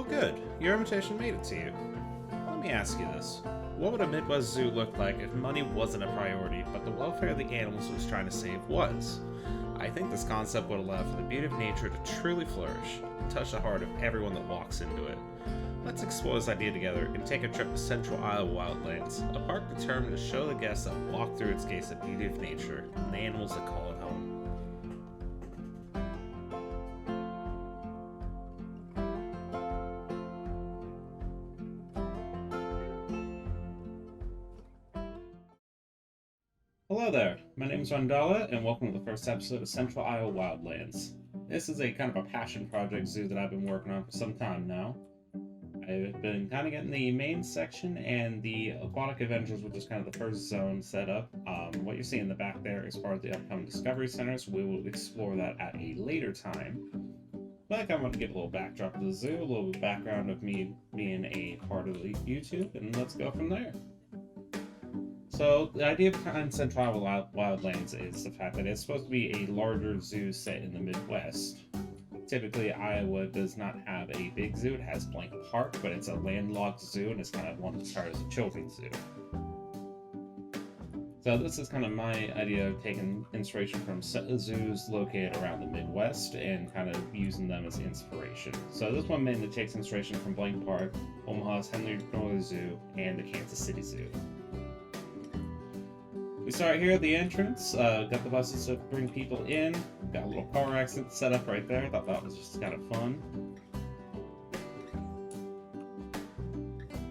Oh good, your invitation made it to you. Let me ask you this. What would a Midwest zoo look like if money wasn't a priority, but the welfare of the animals it was trying to save was? I think this concept would allow for the beauty of nature to truly flourish, and touch the heart of everyone that walks into it. Let's explore this idea together and take a trip to Central Iowa Wildlands, a park determined to show the guests that walk through its gates the beauty of nature and the animals that call it home. Hello there, my name is Randala, and welcome to the first episode of Central Iowa Wildlands. This is a kind of a passion project zoo that I've been working on for some time now. I've been kind of getting the main section and the Aquatic Adventures, which is kind of the first zone set up. What you see in the back there is part of the upcoming Discovery Centers. We will explore that at a later time. But I kind of want to give a little backdrop to the zoo, a little bit of background of me being a part of the YouTube, and let's go from there. So the idea behind Central Iowa Wildlands is the fact that it's supposed to be a larger zoo set in the Midwest. Typically, Iowa does not have a big zoo. It has Blank Park, but it's a landlocked zoo, and it's kind of one that started as a children's zoo. So this is kind of my idea of taking inspiration from zoos located around the Midwest and kind of using them as inspiration. So this one mainly takes inspiration from Blank Park, Omaha's Henry Northern Zoo, and the Kansas City Zoo. We start here at the entrance, got the buses to bring people in, got a little car accident set up right there, I thought that was just kind of fun.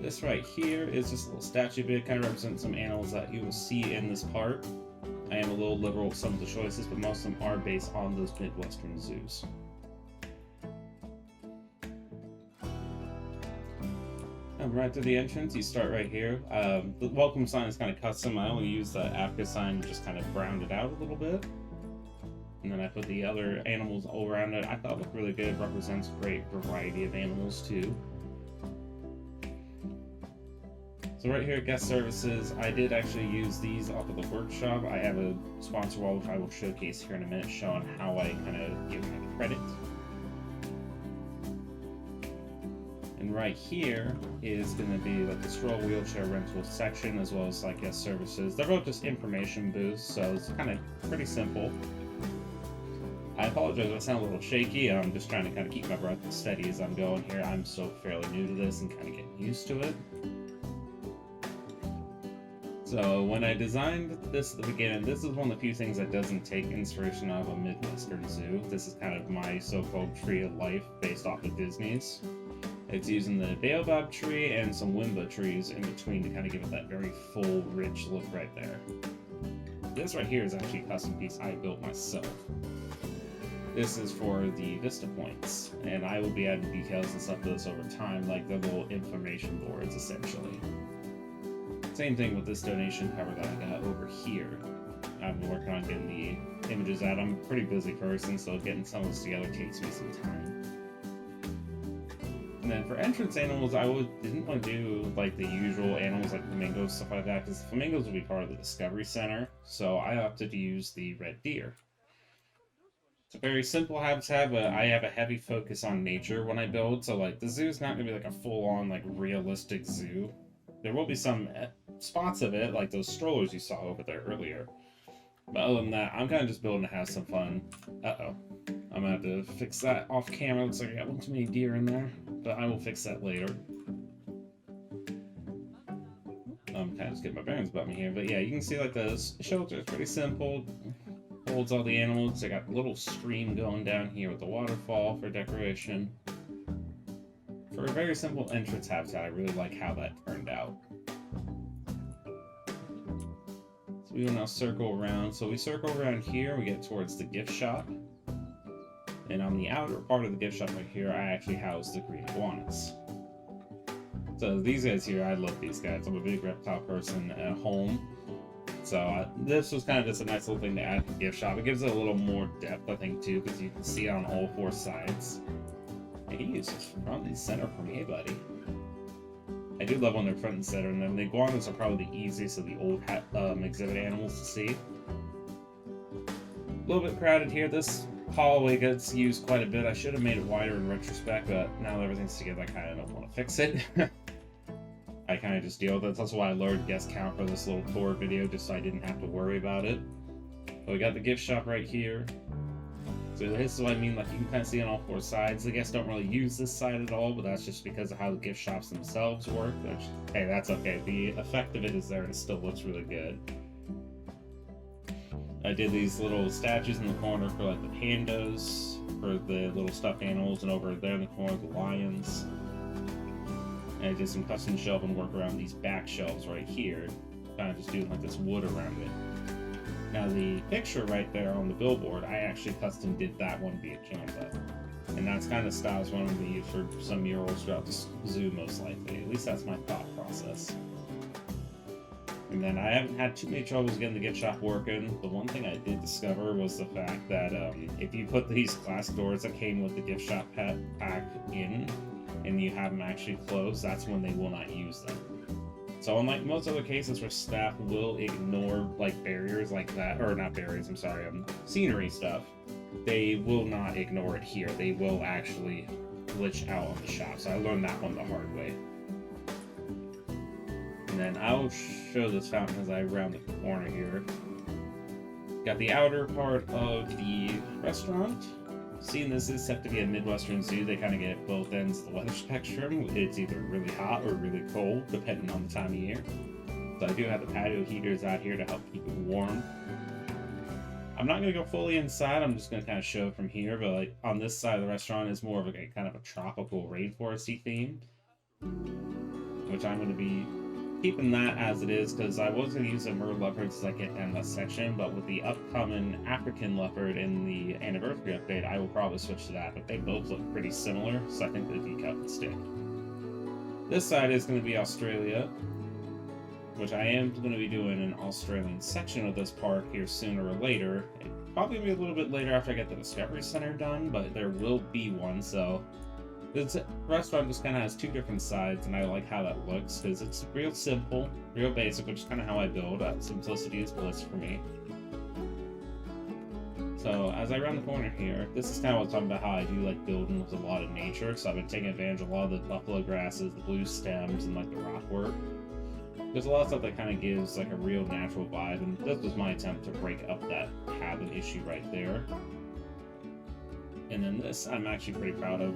This right here is just a little statue bit, kind of represents some animals that you will see in this park. I am a little liberal with some of the choices, but most of them are based on those Midwestern zoos. Right to the entrance, you start right here. The welcome sign is kind of custom. I only use the Africa sign, just kind of browned it out a little bit. And then I put the other animals all around it. I thought it looked really good. It represents a great variety of animals too. So right here at guest services, I did actually use these off of the workshop. I have a sponsor wall, which I will showcase here in a minute, showing how I kind of give my credit. And right here is going to be like the stroll wheelchair rental section, as well as like guest services. They're both just information booths, so it's kind of pretty simple. I apologize if I sound a little shaky. I'm just trying to kind of keep my breath steady as I'm going here. I'm so fairly new to this and kind of getting used to it. So when I designed this at the beginning, this is one of the few things that doesn't take inspiration out of a Midwestern zoo. This is kind of my so-called tree of life based off of Disney's. It's using the baobab tree and some wimba trees in between to kind of give it that very full, rich look right there. This right here is actually a custom piece I built myself. This is for the Vista Points, and I will be adding details and stuff to this over time, like the little information boards, essentially. Same thing with this donation cover that I got over here. I've been working on getting the images out. I'm a pretty busy person, so getting some of this together takes me some time. And then for entrance animals, I didn't want to do like the usual animals like flamingos, stuff like that, because flamingos will be part of the Discovery Center, so I opted to use the red deer. It's a very simple habitat, but I have a heavy focus on nature when I build, so like the zoo is not going to be like a full-on like realistic zoo. There will be some spots of it, like those strollers you saw over there earlier. But other than that, I'm kind of just building to have some fun. Uh-oh. I'm going to have to fix that off camera. Looks like I got one too many deer in there, but I will fix that later. I'm kind of just getting my bearings about me here, but yeah, you can see like the shelter is pretty simple. Holds all the animals. I got a little stream going down here with the waterfall for decoration. For a very simple entrance habitat, I really like how that turned out. So we will now circle around. So we circle around here, we get towards the gift shop. And on the outer part of the gift shop right here, I actually house the green iguanas. So these guys here, I love these guys. I'm a big reptile person at home. So this was kind of just a nice little thing to add to the gift shop. It gives it a little more depth, I think, too, because you can see it on all four sides. And he is just front and center for me, buddy. I do love when they're front and center, and then the iguanas are probably the easiest of the old exhibit animals to see. A little bit crowded here. This hallway gets used quite a bit. I should have made it wider in retrospect, but now that everything's together, I kind of don't want to fix it. I kind of just deal with it. That's why I lowered guest count for this little tour video, just so I didn't have to worry about it. But we got the gift shop right here. So this is what I mean, like you can kind of see on all four sides. The guests don't really use this side at all, but that's just because of how the gift shops themselves work. Which, hey, that's okay. The effect of it is there and it still looks really good. I did these little statues in the corner for like the pandas, for the little stuffed animals, and over there in the corner the lions. And I did some custom shelving work around these back shelves right here, kind of just doing like this wood around it. Now the picture right there on the billboard, I actually custom did that one via Canva. And that's kind of styles one to use for some murals throughout the zoo most likely. At least that's my thought process. And then I haven't had too many troubles getting the gift shop working. The one thing I did discover was the fact that if you put these glass doors that came with the gift shop pack in, and you have them actually closed, that's when they will not use them. So unlike most other cases where staff will ignore like barriers like that, or not barriers, I'm sorry, scenery stuff, they will not ignore it here. They will actually glitch out on the shop. So I learned that one the hard way. And then I'll show this fountain as I round the corner here. Got the outer part of the restaurant. Seeing this is set to be a Midwestern zoo, they kind of get both ends of the weather spectrum. It's either really hot or really cold, depending on the time of year. So I do have the patio heaters out here to help keep it warm. I'm not going to go fully inside, I'm just going to kind of show from here, but like on this side of the restaurant is more of a kind of a tropical rainforesty theme, which I'm going to be keeping that as it is, because I was going to use the mer leopards as I get down that section, but with the upcoming African leopard in the anniversary update, I will probably switch to that, but they both look pretty similar, so I think the decal would stick. This side is going to be Australia, which I am going to be doing an Australian section of this park here sooner or later. Probably going to be a little bit later after I get the Discovery Center done, but there will be one, so this restaurant just kind of has two different sides, and I like how that looks, because it's real simple, real basic, which is kind of how I build. Simplicity is bliss for me. So, as I round the corner here, this is kind of what I'm talking about how I do like building with a lot of nature, so I've been taking advantage of a lot of the buffalo grasses, the blue stems, and like the rock work. There's a lot of stuff that kind of gives like a real natural vibe, and this was my attempt to break up that habit issue right there. And then this, I'm actually pretty proud of.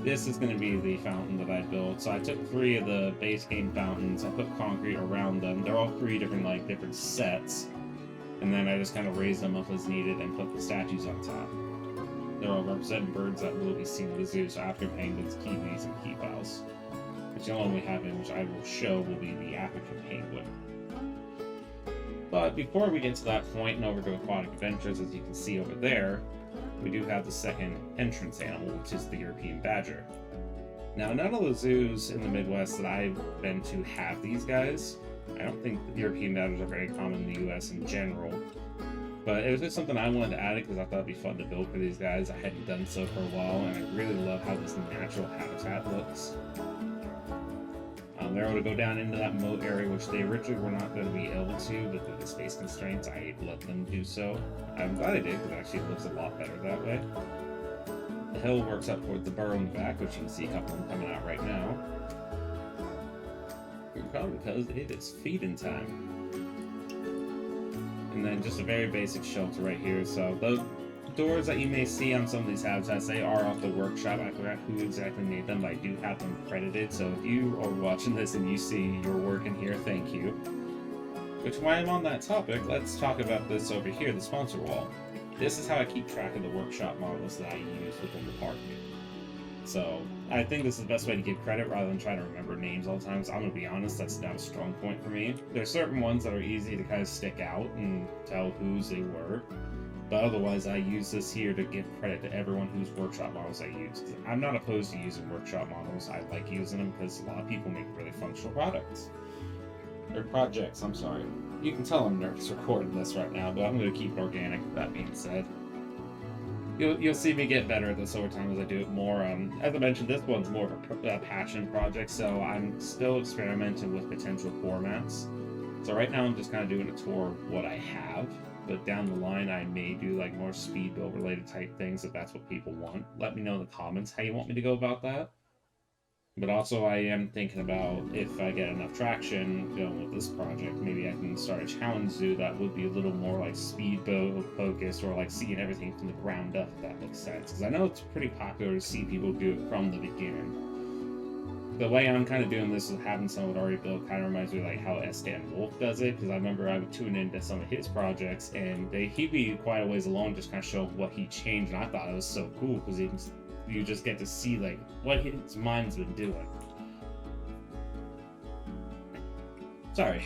This is going to be the fountain that I built. So I took 3 of the base game fountains, I put concrete around them. They're all 3 different sets. And then I just kind of raised them up as needed and put the statues on top. They're all representing birds that will be seen in the zoo, so after penguins, kiwis, and key fowls. Which the only one we have in which I will show will be the African penguin. But before we get to that point and over to Aquatic Adventures, as you can see over there, we do have the second entrance animal, which is the European badger. Now, none of the zoos in the Midwest that I've been to have these guys. I don't think the European badgers are very common in the US in general. But it was just something I wanted to add because I thought it'd be fun to build for these guys. I hadn't done so for a while, and I really love how this natural habitat looks. They're able to go down into that moat area, which they originally were not going to be able to, but due to space constraints, I let them do so. I'm glad I did, because actually it looks a lot better that way. The hill works up towards the burrow in the back, which you can see a couple of them coming out right now. Probably because it is feeding time. And then just a very basic shelter right here. So the doors that you may see on some of these habitats, they are off the workshop. I forgot who exactly made them, but I do have them credited. So if you are watching this and you see your work in here, thank you. Which, while I'm on that topic, let's talk about this over here, the sponsor wall. This is how I keep track of the workshop models that I use within the park. So I think this is the best way to give credit rather than trying to remember names all the time. So I'm going to be honest, that's not a strong point for me. There's certain ones that are easy to kind of stick out and tell whose they were. But otherwise, I use this here to give credit to everyone whose workshop models I use. I'm not opposed to using workshop models. I like using them because a lot of people make really functional products. Or projects, I'm sorry. You can tell I'm nervous recording this right now, but I'm going to keep it organic, that being said. You'll see me get better at this over time as I do it more. As I mentioned, this one's more of a passion project, so I'm still experimenting with potential formats. So right now I'm just kind of doing a tour of what I have. but down the line I may do like more speed build related type things if that's what people want. Let me know in the comments how you want me to go about that. But also I am thinking about if I get enough traction going with this project, maybe I can start a challenge zoo that would be a little more like speedboat focused, or like seeing everything from the ground up, if that makes sense. Because I know it's pretty popular to see people do it from the beginning. The way I'm kind of doing this is having someone already built kind of reminds me of like how S.Dan Wolf does it, because I remember I would tune into some of his projects and he'd be quite a ways along just kind of show what he changed, and I thought it was so cool because you just get to see like what his mind's been doing. Sorry,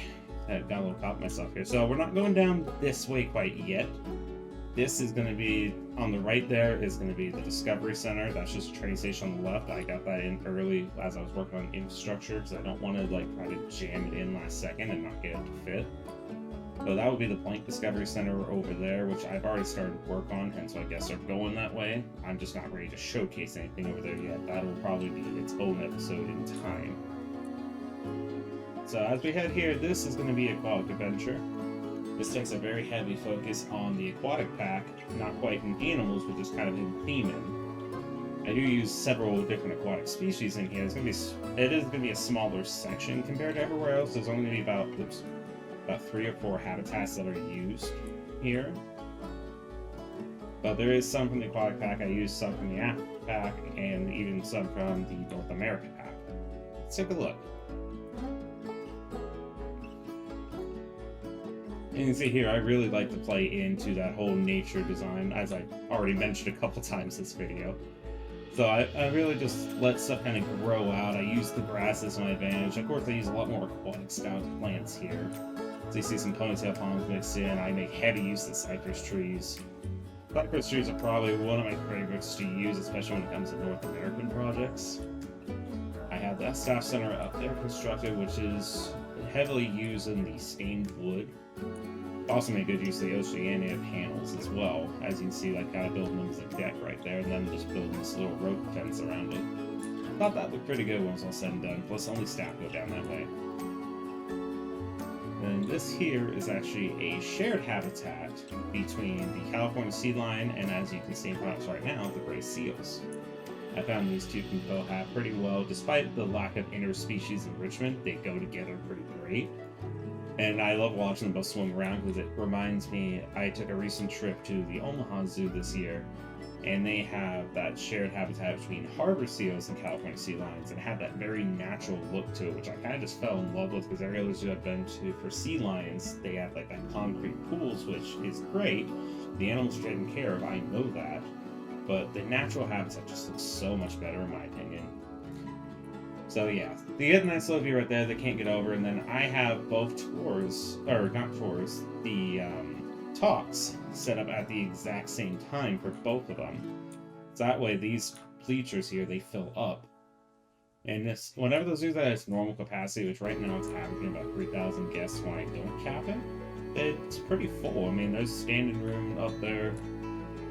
I got a little caught myself here. So we're not going down this way quite yet. This is going to be on the right. There is going to be the Discovery Center. That's just a train station on the left. I got that in early as I was working on infrastructure because I don't want to like try to jam it in last second and not get it to fit. So that would be the Plank Discovery Center over there, which I've already started work on, and so I guess they're going that way. I'm just not ready to showcase anything over there yet. That will probably be its own episode in time. So as we head here, this is going to be Aquatic Adventure. This takes a very heavy focus on the aquatic pack, not quite in animals, but just kind of in theming. I do use several different aquatic species in here. It is going to be a smaller section compared to everywhere else. There's only going to be about 3 or 4 habitats that are used here. But there is some from the aquatic pack. I use some from the Africa pack, and even some from the North America pack. Let's take a look. And you can see here, I really like to play into that whole nature design, as I already mentioned a couple times this video. So I really just let stuff kind of grow out. I use the grass as my advantage. Of course, I use a lot more aquatic style plants here. So you see some ponytail palms mixed in. I make heavy use of cypress trees. Cypress trees are probably one of my favorites to use, especially when it comes to North American projects. I have that staff center up there constructed, which is heavily used in the stained wood. Also make good use of the Oceania panels as well, as you can see, like kind of building them as a deck right there, and then just building this little rope fence around it. Thought that looked pretty good when it was all said and done, plus only staff go down that way. And this here is actually a shared habitat between the California sea lion and, as you can see in front of us right now, the gray seals. I found these two can cohabit pretty well. Despite the lack of interspecies enrichment, they go together pretty great. And I love watching them both swim around because it reminds me, I took a recent trip to the Omaha Zoo this year, and they have that shared habitat between harbor seals and California sea lions, and had that very natural look to it, which I kind of just fell in love with, because every other zoo I've been to for sea lions, they have like that concrete pools, which is great. The animals are taken care of, I know that, but the natural habitat just looks so much better in my opinion. So yeah, they get a nice little view right there, they can't get over, and then I have both tours, or not tours, the talks set up at the exact same time for both of them. So that way these bleachers here, they fill up. And this, whenever the zoo's at its normal capacity, which right now it's averaging about 3,000 guests when I don't cap it, it's pretty full. I mean, there's standing room up there.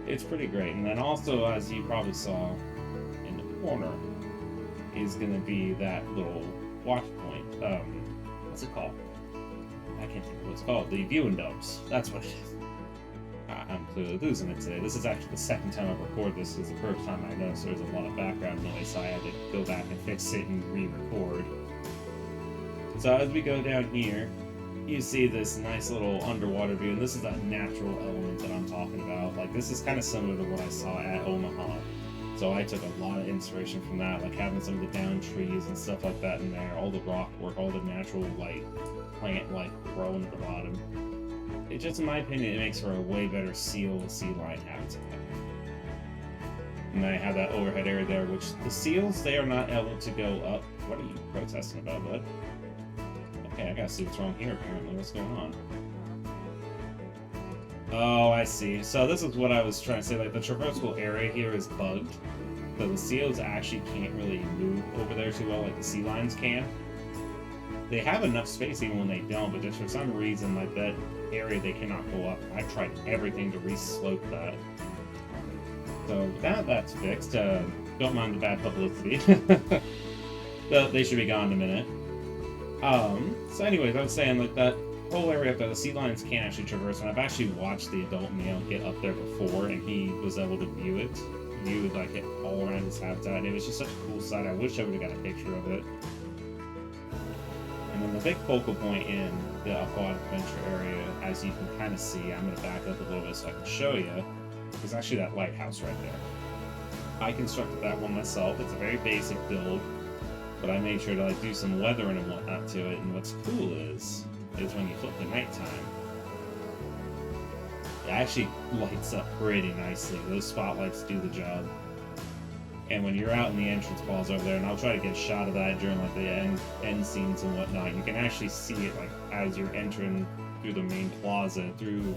It's pretty great. And then also, as you probably saw in the corner, is going to be that little watch point. What's it called? I can't think of what it's called. The viewing domes. That's what it is. I'm clearly losing it today. This is actually the second time I've recorded this. This is the first time I noticed there was a lot of background noise, so I had to go back and fix it and re-record. So as we go down here, you see this nice little underwater view, and this is that natural element that I'm talking about. Like, this is kind of similar to what I saw at Omaha. So I took a lot of inspiration from that, like having some of the down trees and stuff like that in there, all the rock work, all the natural like plant life growing at the bottom. It just, in my opinion, it makes for a way better sea lion habitat. And then I have that overhead area there, which the seals, they are not able to go up. What are you protesting about, bud? Okay, I gotta see what's wrong here apparently. What's going on? Oh, I see. So this is what I was trying to say, like the traversable area here is bugged. So the seals actually can't really move over there too well like the sea lions can. They have enough space even when they don't, but just for some reason, like that area they cannot go up. I've tried everything to re-slope that. So that's fixed. Don't mind the bad publicity. They should be gone in a minute. So anyways, I was saying like that whole area up there, the sea lions can't actually traverse, and I've actually watched the adult male get up there before, and he was able to view like it all around his habitat, and it was just such a cool sight. I wish I would have got a picture of it. And then the big focal point in the aquatic adventure area, as you can kind of see, I'm going to back up a little bit so I can show you, is actually that lighthouse right there. I constructed that one myself. It's a very basic build, but I made sure to like do some weathering and whatnot to it. And what's cool is when you flip to nighttime, it actually lights up pretty nicely. Those spotlights do the job. And when you're out in the entrance halls over there, and I'll try to get a shot of that during like the end scenes and whatnot, you can actually see it like as you're entering through the main plaza through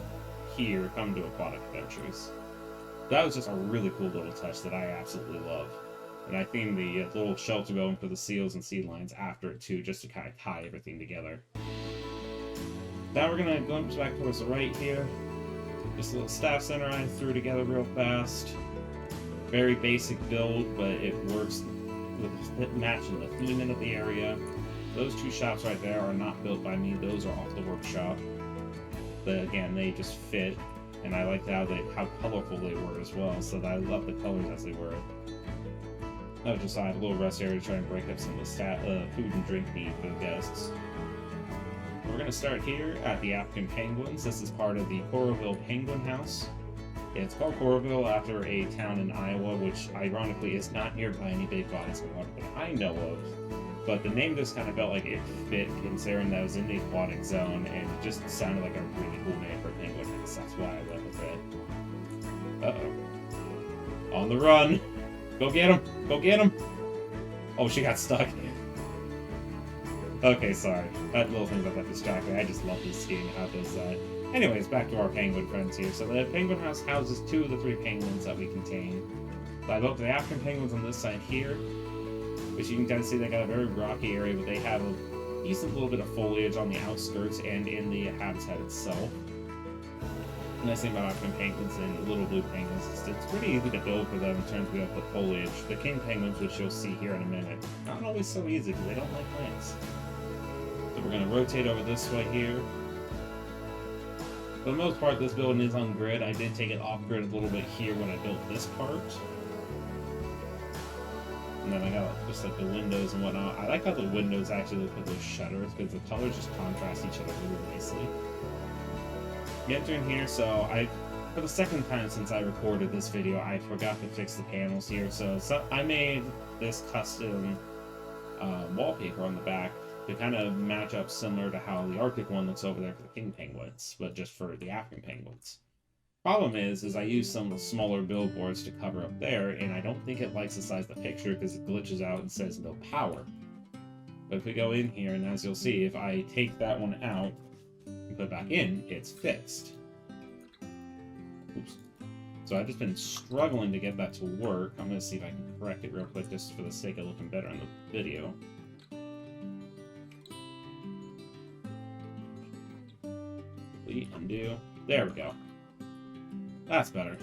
here, come to Aquatic Adventures. That was just a really cool little touch that I absolutely love. And I themed the little shelter going for the seals and sea lions after it too, just to kind of tie everything together. Now we're gonna go back towards the right here. Just a little staff center I threw together real fast. Very basic build, but it works with matching the theming of the area. Those two shops right there are not built by me; those are off the workshop. But again, they just fit, and I liked how colorful they were as well. So I love the colors as they were. I was just a little rest area to try and break up some of the food and drink need for the guests. We're going to start here at the African Penguins. This is part of the Coralville Penguin House. It's called Coralville after a town in Iowa, which ironically is not nearby any big bodies of water that I know of. But the name just kind of felt like it fit considering that it was in the aquatic zone, and it just sounded like a really cool name for a penguin house. That's why I went with it. Uh-oh. On the run! Go get him! Go get him! Oh, she got stuck. Okay, sorry. That little thing about that distracted. I just love this game, how it does that. Anyways, back to our penguin friends here. So the penguin house houses 2 of the 3 penguins that we contain. So I built the African penguins on this side here, which you can kind of see they got a very rocky area, but they have a decent little bit of foliage on the outskirts and in the habitat itself. The nice thing about African penguins and little blue penguins is it's pretty easy to build for them in terms of being able to put foliage. The king penguins, which you'll see here in a minute, not always so easy because they don't like plants. So we're going to rotate over this way here. For the most part, this building is on grid. I did take it off grid a little bit here when I built this part. And then I got just like the windows and whatnot. I like how the windows actually look with those shutters because the colors just contrast each other really nicely. Get through in here, so for the second time since I recorded this video, I forgot to fix the panels here. So I made this custom wallpaper on the back to kind of match up similar to how the Arctic one looks over there for the king penguins, but just for the African penguins. Problem is I used some of the smaller billboards to cover up there, and I don't think it likes the size of the picture because it glitches out and says no power. But if we go in here, and as you'll see, if I take that one out and put it back in, it's fixed. Oops. So I've just been struggling to get that to work. I'm going to see if I can correct it real quick just for the sake of looking better in the video. Undo. There we go. That's better.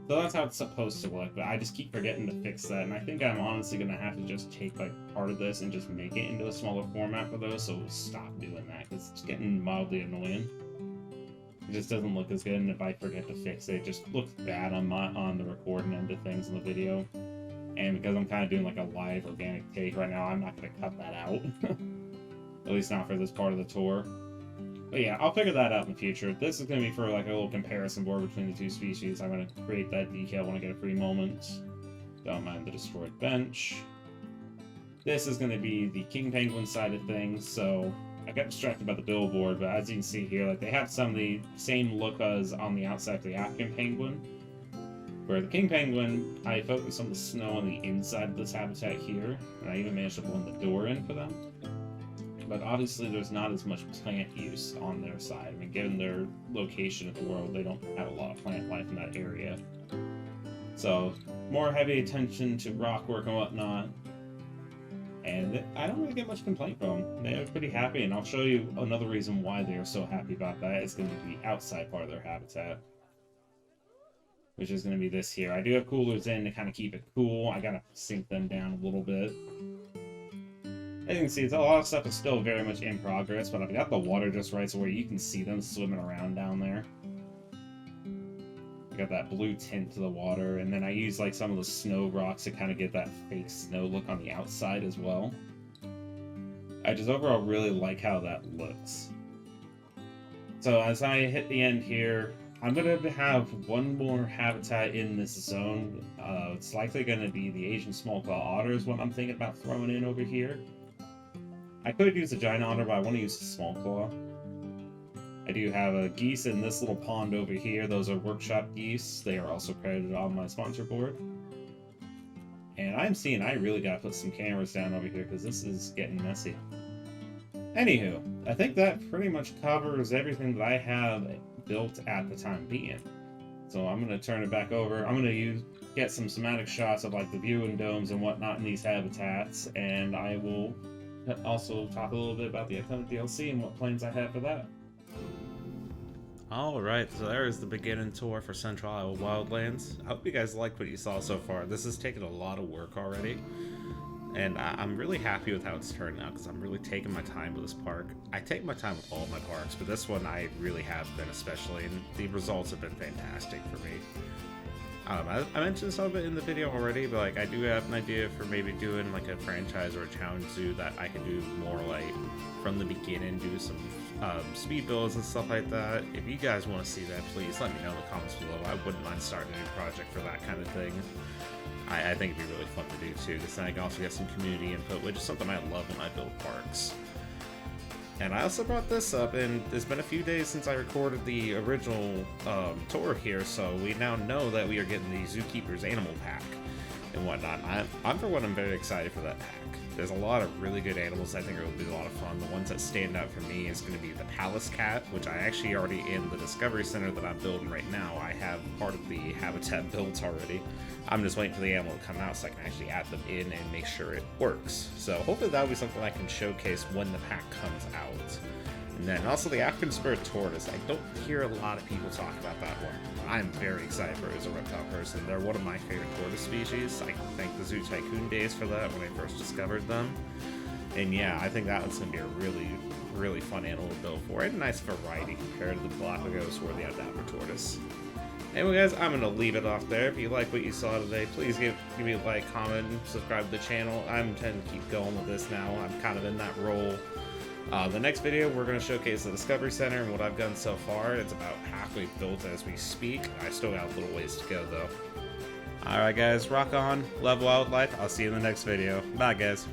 So that's how it's supposed to look, but I just keep forgetting to fix that, and I think I'm honestly going to have to just take like part of this and just make it into a smaller format for those, so we'll stop doing that, because it's getting mildly annoying. It just doesn't look as good, and if I forget to fix it, it just looks bad on the recording end of things in the video. And because I'm kind of doing like a live organic take right now, I'm not going to cut that out. At least not for this part of the tour. But yeah, I'll figure that out in the future. This is going to be for like a little comparison board between the 2 species. I'm going to create that decal when I get a free moment. Don't mind the destroyed bench. This is going to be the king penguin side of things, so I got distracted by the billboard, but as you can see here, like they have some of the same look as on the outside of the African penguin. For the king penguin, I focused on the snow on the inside of this habitat here, and I even managed to blend the door in for them. But obviously there's not as much plant use on their side. I mean, given their location in the world, they don't have a lot of plant life in that area. So, more heavy attention to rock work and whatnot. And I don't really get much complaint from them. They're pretty happy, and I'll show you another reason why they are so happy about that. It's going to be the outside part of their habitat, which is going to be this here. I do have coolers in to kind of keep it cool. I got to sink them down a little bit. As you can see, a lot of stuff is still very much in progress, but I've got the water just right so where you can see them swimming around down there. I got that blue tint to the water, and then I use like some of the snow rocks to kind of get that fake snow look on the outside as well. I just overall really like how that looks. So as I hit the end here, I'm going to have one more habitat in this zone. It's likely going to be the Asian small-claw otter is what I'm thinking about throwing in over here. I could use a giant otter, but I want to use the small claw. I do have a geese in this little pond over here. Those are workshop geese. They are also credited on my sponsor board. And I'm seeing I really got to put some cameras down over here because this is getting messy. Anywho, I think that pretty much covers everything that I have built at the time being. So I'm going to turn it back over. I'm going to get some somatic shots of like the viewing domes and whatnot in these habitats, and I will also talk a little bit about the upcoming DLC and what plans I have for that. Alright, so there's the beginning tour for Central Iowa Wildlands. I hope you guys liked what you saw so far. This has taken a lot of work already, and I'm really happy with how it's turned out because I'm really taking my time with this park. I take my time with all my parks, but this one I really have been especially, and the results have been fantastic for me. I mentioned some of it in the video already, but like I do have an idea for maybe doing like a franchise or a challenge zoo that I can do more like from the beginning, do some speed builds and stuff like that. If you guys want to see that, please let me know in the comments below. I wouldn't mind starting a new project for that kind of thing. I think it'd be really fun to do too, because then I can also get some community input, which is something I love when I build parks. And I also brought this up, and it's been a few days since I recorded the original tour here, so we now know that we are getting the Zookeeper's Animal Pack and whatnot. I'm for one, I'm very excited for that pack. There's a lot of really good animals I think it will be a lot of fun. The ones that stand out for me is going to be the Palace Cat, which I actually already in the Discovery Center that I'm building right now. I have part of the habitat built already. I'm just waiting for the animal to come out so I can actually add them in and make sure it works. So hopefully that'll be something I can showcase when the pack comes out. And then also the African Spirit Tortoise. I don't hear a lot of people talk about that one. I'm very excited for it as a reptile person. They're one of my favorite tortoise species. I can thank the Zoo Tycoon days for that when I first discovered them. And yeah, I think that one's going to be a really, really fun animal to build for. And a nice variety compared to the Galapagos or the Adapter Tortoise. Anyway guys, I'm going to leave it off there. If you like what you saw today, please give me a like, comment, subscribe to the channel. I'm intending to keep going with this now. I'm kind of in that role. The next video, we're going to showcase the Discovery Center and what I've done so far. It's about halfway built as we speak. I still got a little ways to go, though. Alright guys, rock on, love wildlife. I'll see you in the next video. Bye guys.